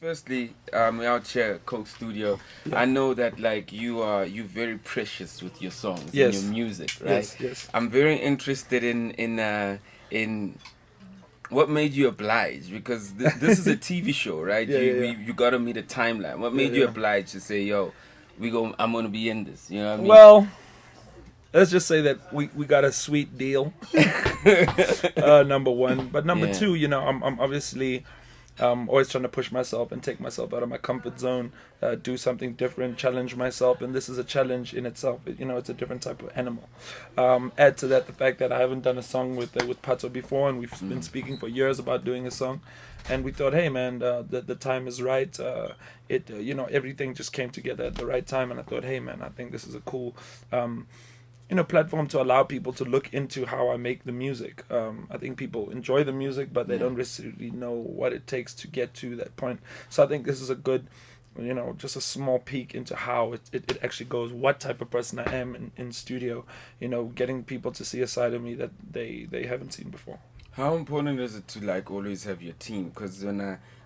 Firstly, we're out here at Coke Studio. Yeah. I know that like you very precious with your songs and your Yes. music, right? Yes. Yes. I'm very interested in what made you oblige because this is a TV show, right? Yeah. Yeah. Yeah. You gotta meet a timeline. What Yeah. made you Yeah. oblige to say, "Yo, I'm gonna be in this"? You know what I mean? Well, let's just say that we got a sweet deal. Number one, but number Yeah. two, I'm obviously always trying to push myself and take myself out of my comfort zone, do something different, challenge myself, and this is a challenge in itself. It's a different type of animal. Add to that the fact that I haven't done a song with Pato before, and we've been speaking for years about doing a song, and we thought, hey man, the time is right. Everything just came together at the right time, and I thought, hey man, I think this is a cool. Platform to allow people to look into how I make the music. I think people enjoy the music, but they don't necessarily know what it takes to get to that point. So I think this is a good, just a small peek into how it actually goes, what type of person I am in studio, getting people to see a side of me that they haven't seen before. How important is it to like always have your team? Because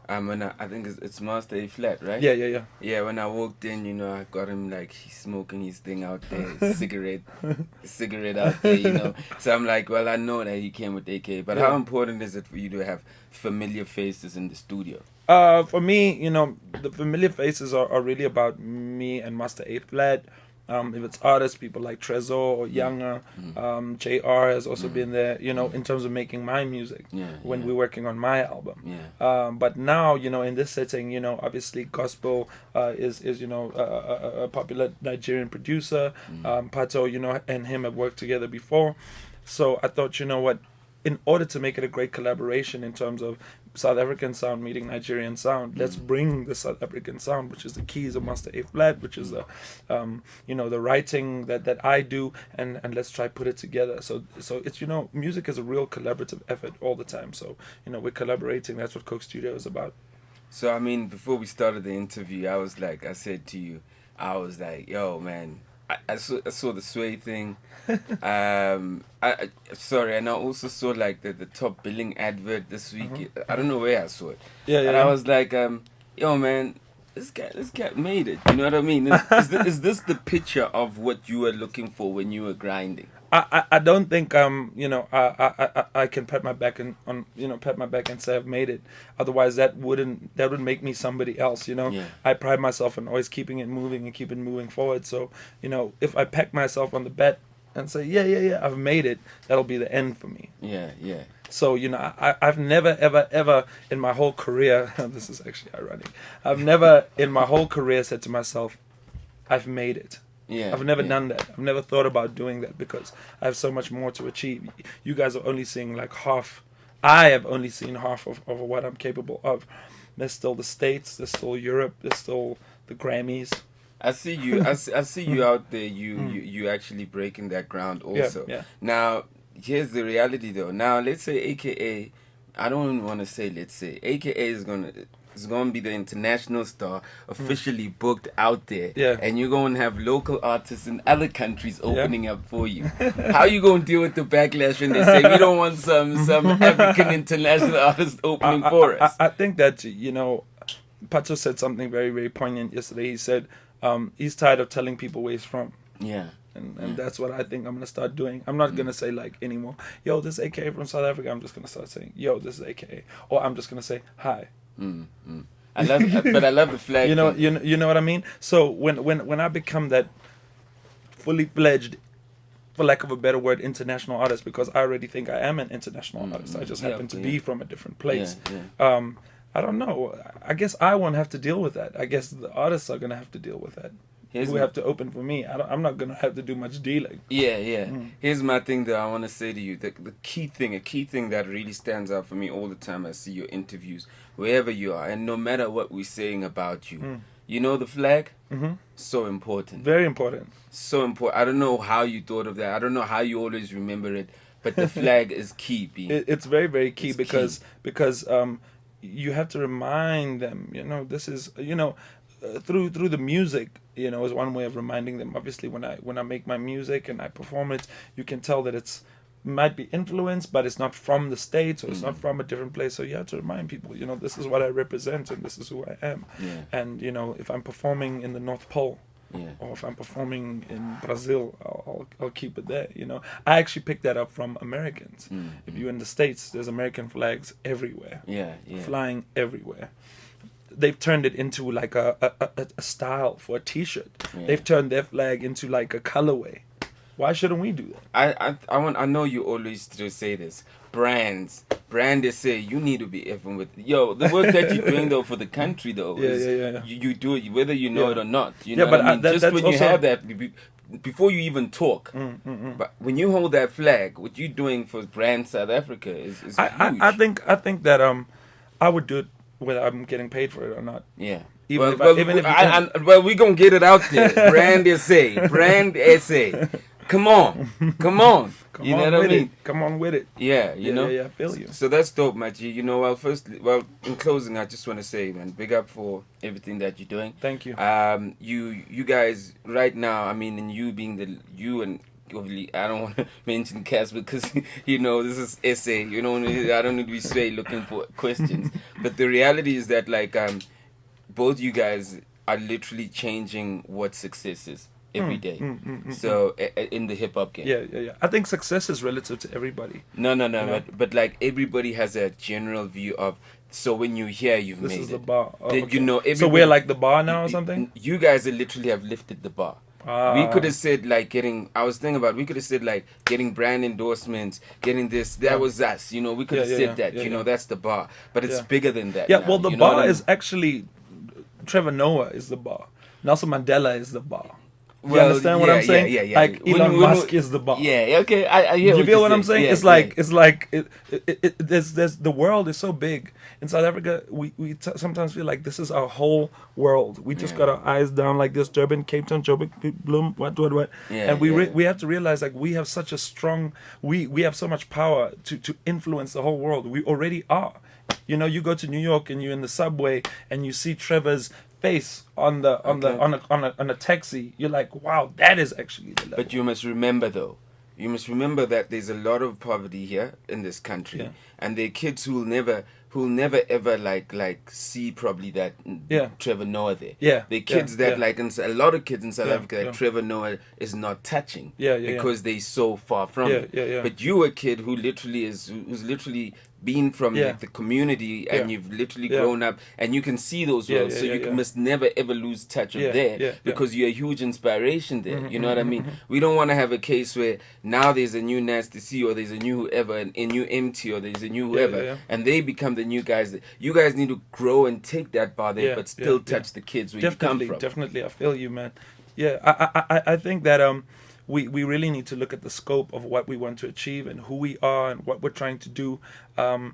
I think it's Master A Flat, right? Yeah, yeah, yeah. Yeah, when I walked in, I got him like he's smoking his thing out there, cigarette out there, So I'm like, well, I know that he came with AK, but Yeah. how important is it for you to have familiar faces in the studio? For me, the familiar faces are really about me and Master A Flat. If it's artists, people like Trezor or Younger, JR has also been there, in terms of making my music when we're working on my album. Yeah. But now, in this setting, obviously gospel is a popular Nigerian producer. Pato, and him have worked together before. So I thought, what, in order to make it a great collaboration in terms of South African sound meeting Nigerian sound, let's bring the South African sound, which is the keys of Master A Flat, which is the writing that I do, and let's try put it together. So it's music is a real collaborative effort all the time. So we're collaborating. That's what Coke Studio is about. So I mean, before we started the interview, I said to you, I was like, yo, man, I saw the Sway thing. Sorry, and I also saw like the top billing advert this week. I don't know where I saw it. Yeah, And yeah. I was like, yo, man, this guy made it. You know what I mean? Is this the picture of what you were looking for when you were grinding? I don't think I can pat my back pat my back and say I've made it. Otherwise that would make me somebody else. Yeah. I pride myself on always keeping it moving and keep it moving forward. So if I pat myself on the back and say yeah I've made it, that'll be the end for me. Yeah, yeah. So I've never ever in my whole career this is actually ironic. I've never in my whole career said to myself, I've made it. Yeah, I've never yeah. done that. I've never thought about doing that because I have so much more to achieve. You guys are only seeing like half. I have only seen half of what I'm capable of. There's still the States. There's still Europe. There's still the Grammys. I see you. I see you out there. You actually breaking that ground also. Yeah. Now, here's the reality though. Now, let's say AKA. I don't want to say let's say AKA is gonna be the international star officially booked out there. Yeah. And you're gonna have local artists in other countries opening up for you. How you gonna deal with the backlash when they say we don't want some African international artist opening for us? I think that Pato said something very very poignant yesterday. He said he's tired of telling people where he's from. Yeah. And that's what I think I'm gonna start doing. I'm not gonna say like anymore, yo, this is AKA from South Africa. I'm just gonna start saying, yo, this is AKA, or I'm just gonna say hi. I love the flag. You know, thing. you know what I mean. So when I become that fully fledged, for lack of a better word, international artist, because I already think I am an international artist. I just happen to be from a different place. Yeah. I don't know. I guess I won't have to deal with that. I guess the artists are gonna have to deal with that. Who have to open for me. I'm not gonna have to do much dealing. Yeah. Here's my thing that I want to say to you. A key thing that really stands out for me all the time I see your interviews, wherever you are, and no matter what we're saying about you, the flag, so important. Very important. So important. I don't know how you thought of that. I don't know how you always remember it, but the flag is key, B. It's very very key It's because you have to remind them. This is through the music. Is one way of reminding them. Obviously, when I make my music and I perform it, you can tell that it's might be influenced, but it's not from the States, or it's not from a different place. So you have to remind people, you know, this is what I represent and this is who I am. Yeah. And, you know, if I'm performing in the North Pole, Yeah. or if I'm performing in Brazil, I'll keep it there, you know. I actually picked that up from Americans. If you're in the States, there's American flags everywhere. Yeah. Yeah. Flying everywhere. They've turned it into like a style for a T-shirt. Yeah. They've turned their flag into like a colorway. Why shouldn't we do that? I know you always do say this. Brand say you need to be effing with the work that you're doing though for the country though. Yeah. You do it whether you know it or not. You Yeah, know but what I mean? that's Just when you also- have that before you even talk. But when you hold that flag, what you're doing for Brand South Africa is huge. I think that I would do it whether I'm getting paid for it or not. Yeah. Even well, if well, we gonna get it out there. Brand SA. Come on. Come You know on what I with mean? it. Come on with it. Yeah, you know. Yeah, I feel you. So that's dope, my G. You know, in closing, I just want to say, man, big up for everything that you're doing. Thank you. You guys right now, I mean, and you being you and obviously, I don't want to mention Cass because you know this is essay. You know, I don't need to be straight looking for questions. But the reality is that like both you guys are literally changing what success is every day. So in the hip hop game. Yeah. I think success is relative to everybody. No. know? But like everybody has a general view of. So when you hear you've This made is it, the bar. Oh, then okay. you know. So we're like the bar now or something? You guys literally have lifted the bar. We could have said like I was thinking about. We could have said like getting brand endorsements, getting this. That was us. You know, we could have said that. You know, that's the bar. But it's bigger than that. Yeah. now, Well, the you know what bar I mean? is actually Trevor Noah is the bar. Nelson Mandela is the bar. You Well, understand what I'm saying? Yeah. Like Elon Musk is the bar. Yeah. Okay. I hear. You what feel you're what I'm saying? Yeah, It's like there's the world is so big in South Africa. We sometimes feel like this is our whole world. We just got our eyes down like this: Durban, Cape Town, Joburg, Bloem, what. Yeah, And we have to realize like we have such a strong we have so much power to influence the whole world. We already are. You know, you go to New York and you're in the subway and you see Trevor's face on a taxi. You're like, wow, that is actually the level. But you must remember though. You must remember that there's a lot of poverty here in this country, and there are kids who will never ever like see probably that Trevor Noah there. Yeah, the kids that like a lot of kids in South Africa that yeah. Trevor Noah is not touching. Because they're so far from it. Yeah. But you a kid who literally who's literally been from like, the community and you've literally grown up and you can see those worlds, so you must never ever lose touch of there because you're a huge inspiration there. You know what I mean? We don't want to have a case where now there's a new Nasty C or there's a new whoever and a new MT or there's a new whoever and they become the new guys. You guys need to grow and take that bar there but still touch the kids where you come from. Definitely, I feel you, man. Yeah, I think that we really need to look at the scope of what we want to achieve and who we are and what we're trying to do. And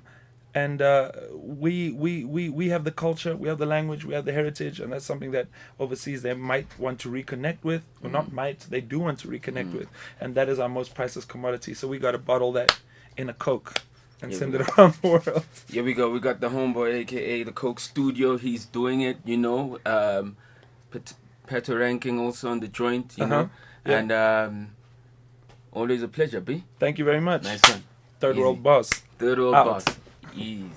we have the culture, we have the language, we have the heritage, and that's something that overseas they might want to reconnect with, or not might, they do want to reconnect with, and that is our most priceless commodity. So we got to bottle that in a Coke and send it around the world. Here we go. We got the homeboy, aka the Coke Studio. He's doing it, you know. Patoranking also on the joint, you know. Yeah. And always a pleasure, B. Thank you very much. Nice one. Third Easy. world boss. Third world Out. boss. Easy.